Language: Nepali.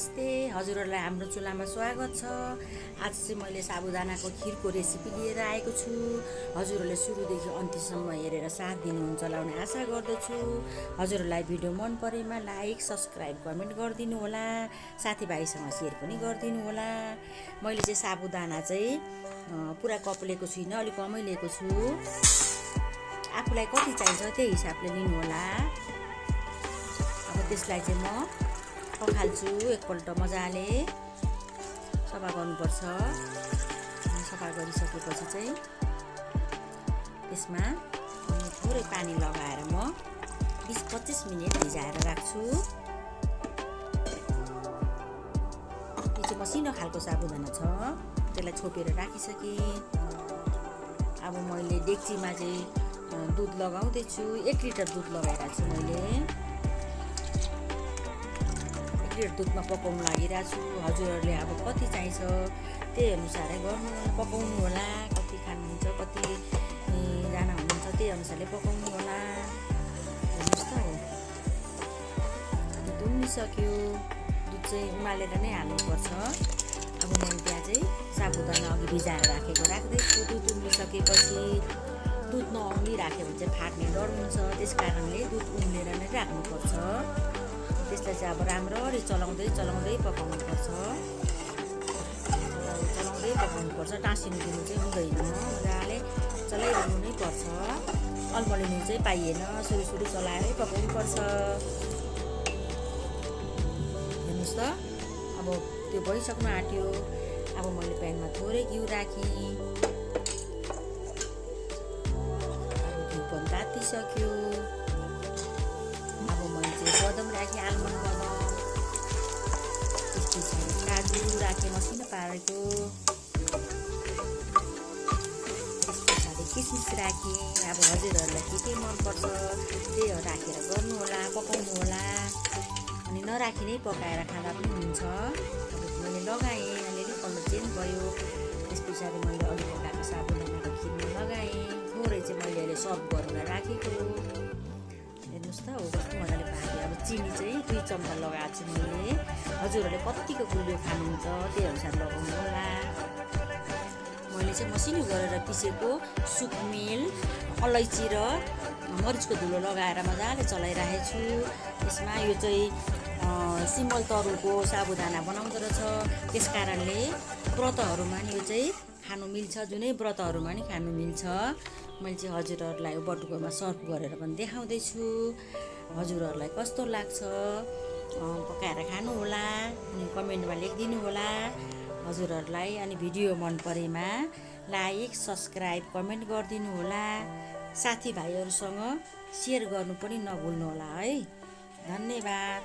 नमस्ते, हजुरहरूलाई हाम्रो चुलामा स्वागत छ। आज चाहिँ मैले साबुदानाको खिरको रेसिपी लिएर आएको छु। हजुरहरूले सुरुदेखि अन्तिमसम्म हेरेर साथ दिनुहुन्छ होला भन्ने आशा गर्दछु। हजुरहरूलाई भिडियो मन परेमा लाइक, सब्सक्राइब, कमेन्ट गरिदिनु होला। साथीभाइसँग सेयर पनि गरिदिनु होला। मैले चाहिँ साबुदाना चाहिँ पुरा कप लिएको छुइनँ, अलिक कमै लिएको छु। आफूलाई कति चाहिन्छ त्यही हिसाबले लिनु होला। अब त्यसलाई चाहिँ म पखाल्छु। एकपल्ट मजाले सफा गर्नुपर्छ। सफा गरिसकेपछि चाहिँ त्यसमा थोरै पानी लगाएर म 20-25 मिनट भिजाएर राख्छु। यो चाहिँ मसिनो खालको साबुदाना छ, त्यसलाई छोपेर राखिसकेँ। अब मैले डेक्चीमा चाहिँ दुध लगाउँदैछु। 1 लिटर दुध लगाइरहेको छु मैले। दुधमा पकाउनु लागिरहेको छु। हजुरहरूले अब कति चाहिन्छ त्यही अनुसारले पकाउनु होला। कति खानुहुन्छ, कतिजना हुनुहुन्छ त्यही अनुसारले पकाउनु होला। हेर्नुहोस् त, दुध उम्लिसक्यो। दुध चाहिँ उमालेर नै हाल्नुपर्छ। अब मैले त्यहाँ चाहिँ साबुदाना अघि भिजाएर राखेको राख्दैछु। दुध उम्लिसकेपछि दुध नउम्लिराख्यो भने चाहिँ फाट्ने डर हुन्छ। त्यस कारणले दुध उम्लेर नै राख्नुपर्छ। त्यसलाई चाहिँ अब राम्ररी चलाउँदै पकाउनुपर्छ। चलाउँदै पकाउनुपर्छ। टाँसिनु दिनु चाहिँ हुँदैन, मजाले चलाइरहनु नै पर्छ। अल्मलिनु चाहिँ पाइएन, सुरु चलाएरै पकाउनुपर्छ। हेर्नुहोस् त, अब त्यो भइसक्नु आँट्यो। अब मैले प्यानमा थोरै घिउ राखेँ। अब घिउ पनि तातिसक्यो। बदम राखेँ, आलमन्ड बदम, त्यस पछाडि काजु राखेँ मसिनो पारेको, त्यस पछाडि किसमिस राखेँ। अब हजुरहरूलाई के मनपर्छ त्यही राखेर गर्नु होला, पकाउनु होला। अनि नराखी नै पकाएर खाँदा पनि हुन्छ। अब मैले लगाएँ, अलिअलि कलर चेन्ज भयो। त्यस पछाडि मैले अघि पकाएको साबुदानाको खिरमा लगाएँ। थोरै चाहिँ मैले अहिले सर्भ गरेर राखेको। हेर्नुहोस् त, हो कस्तो मजाले पाकेँ। अब चिनी चाहिँ 2 चम्चा लगाएको छु मैले। हजुरहरूले कतिको गुलियो खानुहुन्छ त्यही अनुसार लगाउनु होला। मैले चाहिँ मसिनो गरेर पिसेको सुकमेल, अलैँची र मरिचको धुलो लगाएर मजाले चलाइरहेको छु। यसमा यो चाहिँ सिमल तरुलको साबुदाना बनाउँदो रहेछ। त्यस कारणले व्रतहरूमा नि यो चाहिँ खानु मिल्छ, जुनै व्रतहरूमा नि खानु मिल्छ। मैले चाहिँ हजुरहरूलाई बटुकोमा सर्भ गरेर पनि देखाउँदैछु। हजुरहरूलाई कस्तो लाग्छ पकाएर खानु होला, अनि कमेन्टमा लेखिदिनु होला हजुरहरूलाई। अनि भिडियो मन परेमा लाइक, सब्सक्राइब, कमेन्ट गरिदिनु होला। साथीभाइहरूसँग सेयर गर्नु पनि नभुल्नु होला है। धन्यवाद।